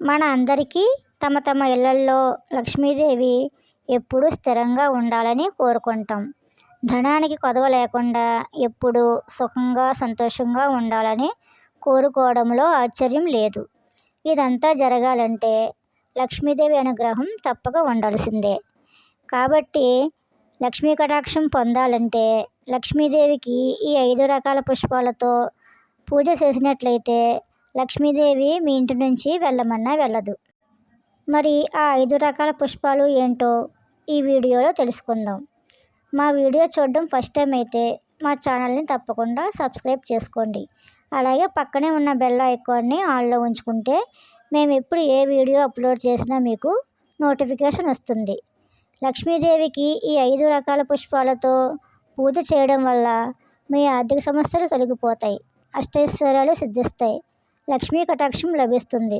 మన అందరికీ తమ తమ ఇళ్లల్లో లక్ష్మీదేవి ఎప్పుడూ స్థిరంగా ఉండాలని కోరుకుంటాం. ధనానికి కొదవ లేకుండా ఎప్పుడూ సుఖంగా, సంతోషంగా ఉండాలని కోరుకోవడంలో ఆశ్చర్యం లేదు. ఇదంతా జరగాలంటే లక్ష్మీదేవి అనుగ్రహం తప్పక ఉండాల్సిందే. కాబట్టి లక్ష్మీ కటాక్షం పొందాలంటే లక్ష్మీదేవికి ఈ 5 రకాల పుష్పాలతో పూజ చేసినట్లయితే లక్ష్మీదేవి మీ ఇంటి నుంచి వెళ్ళమన్నా వెళ్ళదు. మరి ఆ 5 రకాల పుష్పాలు ఏంటో ఈ వీడియోలో తెలుసుకుందాం. మా వీడియో చూడడం ఫస్ట్ టైం అయితే మా ఛానల్ని తప్పకుండా సబ్స్క్రైబ్ చేసుకోండి. అలాగే పక్కనే ఉన్న బెల్ ఐకాన్ని ఆన్లో ఉంచుకుంటే మేము ఎప్పుడు ఏ వీడియో అప్లోడ్ చేసినా మీకు నోటిఫికేషన్ వస్తుంది. లక్ష్మీదేవికి ఈ 5 రకాల పుష్పాలతో పూజ చేయడం వల్ల మీ ఆర్థిక సమస్యలు తొలగిపోతాయి, అష్టైశ్వర్యాలు సిద్ధిస్తాయి, లక్ష్మీ కటాక్షం లభిస్తుంది.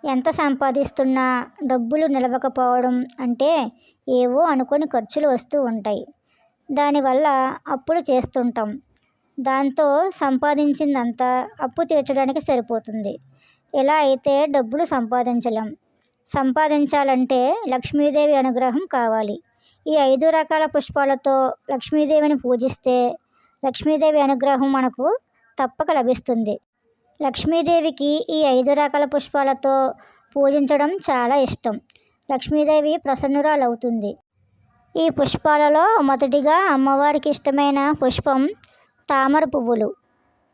ఎంత సంపాదిస్తున్నా డబ్బులు నిలవకపోవడం అంటే ఏవో అనుకోని ఖర్చులు వస్తూ ఉంటాయి. దానివల్ల అప్పులు చేస్తుంటాం. దాంతో సంపాదించిందంతా అప్పు తీర్చడానికి సరిపోతుంది. ఇలా అయితే డబ్బులు సంపాదించలేం. సంపాదించాలంటే లక్ష్మీదేవి అనుగ్రహం కావాలి. ఈ 5 రకాల పుష్పాలతో లక్ష్మీదేవిని పూజిస్తే లక్ష్మీదేవి అనుగ్రహం మనకు తప్పక లభిస్తుంది. లక్ష్మీదేవికి ఈ 5 రకాల పుష్పాలతో పూజించడం చాలా ఇష్టం. లక్ష్మీదేవి ప్రసన్నురాలవుతుంది. ఈ పుష్పాలలో మొదటిగా అమ్మవారికి ఇష్టమైన పుష్పం తామర పువ్వులు.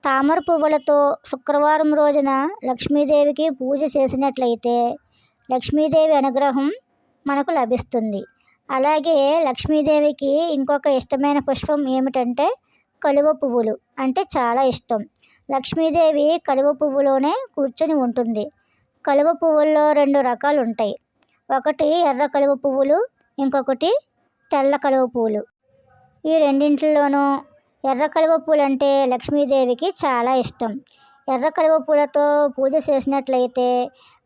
తామర పువ్వులతో శుక్రవారం రోజున లక్ష్మీదేవికి పూజ చేసినట్లయితే లక్ష్మీదేవి అనుగ్రహం మనకు లభిస్తుంది. అలాగే లక్ష్మీదేవికి ఇంకొక ఇష్టమైన పుష్పం ఏమిటంటే కలువ పువ్వులు అంటే చాలా ఇష్టం. లక్ష్మీదేవి కలువ పువ్వులోనే కూర్చొని ఉంటుంది. కలువ పువ్వుల్లో 2 రకాలు ఉంటాయి. ఒకటి ఎర్ర కలువ పువ్వులు, ఇంకొకటి తెల్ల కలువ పువ్వులు. ఈ రెండింటిలోనూ ఎర్ర కలువ పూలు అంటే లక్ష్మీదేవికి చాలా ఇష్టం. ఎర్ర కలువ పూలతో పూజ చేసినట్లయితే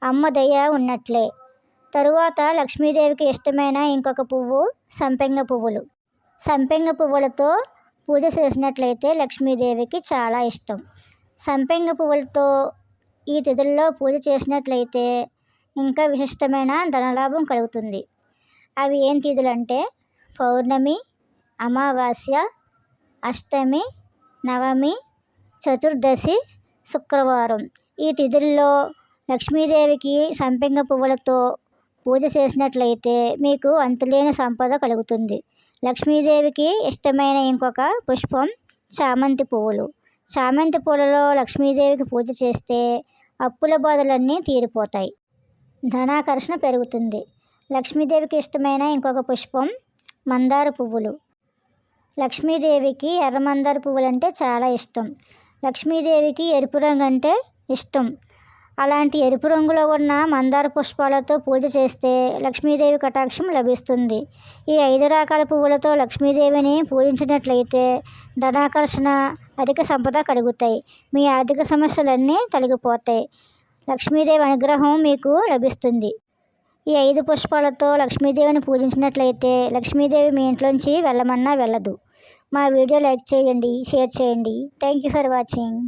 అమ్మ దయ ఉన్నట్లే. తరువాత లక్ష్మీదేవికి ఇష్టమైన ఇంకొక పువ్వు సంపెంగ పువ్వులు. సంపెంగ పువ్వులతో పూజ చేసినట్లయితే లక్ష్మీదేవికి చాలా ఇష్టం. సంపెంగ పువ్వులతో ఈ తిథుల్లో పూజ చేసినట్లయితే ఇంకా విశిష్టమైన ధనలాభం కలుగుతుంది. అవి ఏం తిథులంటే పౌర్ణమి, అమావాస్య, అష్టమి, నవమి, చతుర్దశి, శుక్రవారం. ఈ తిథుల్లో లక్ష్మీదేవికి సంపెంగ పువ్వులతో పూజ చేసినట్లయితే మీకు అంతులేని సంపద కలుగుతుంది. లక్ష్మీదేవికి ఇష్టమైన ఇంకొక పుష్పం చామంతి పువ్వులు. చామంతి పూలలో లక్ష్మీదేవికి పూజ చేస్తే అప్పుల బాధలన్నీ తీరిపోతాయి, ధనాకర్షణ పెరుగుతుంది. లక్ష్మీదేవికి ఇష్టమైన ఇంకొక పుష్పం మందార పువ్వులు. లక్ష్మీదేవికి ఎర్ర మందార పువ్వులు అంటే చాలా ఇష్టం. లక్ష్మీదేవికి ఎరుపు రంగు అంటే ఇష్టం. అలాంటి ఎరుపు రంగులో ఉన్న మందార పుష్పాలతో పూజ చేస్తే లక్ష్మీదేవి కటాక్షం లభిస్తుంది. ఈ 5 రకాల పువ్వులతో లక్ష్మీదేవిని పూజించినట్లయితే ధనాకర్షణ, అధిక సంపద కలుగుతాయి. మీ ఆర్థిక సమస్యలన్నీ తొలగిపోతాయి. లక్ష్మీదేవి అనుగ్రహం మీకు లభిస్తుంది. ఈ 5 పుష్పాలతో లక్ష్మీదేవిని పూజించినట్లయితే లక్ష్మీదేవి మీ ఇంట్లోంచి వెళ్ళమన్నా వెళ్ళదు. మా వీడియో లైక్ చేయండి, షేర్ చేయండి. Thank you for watching.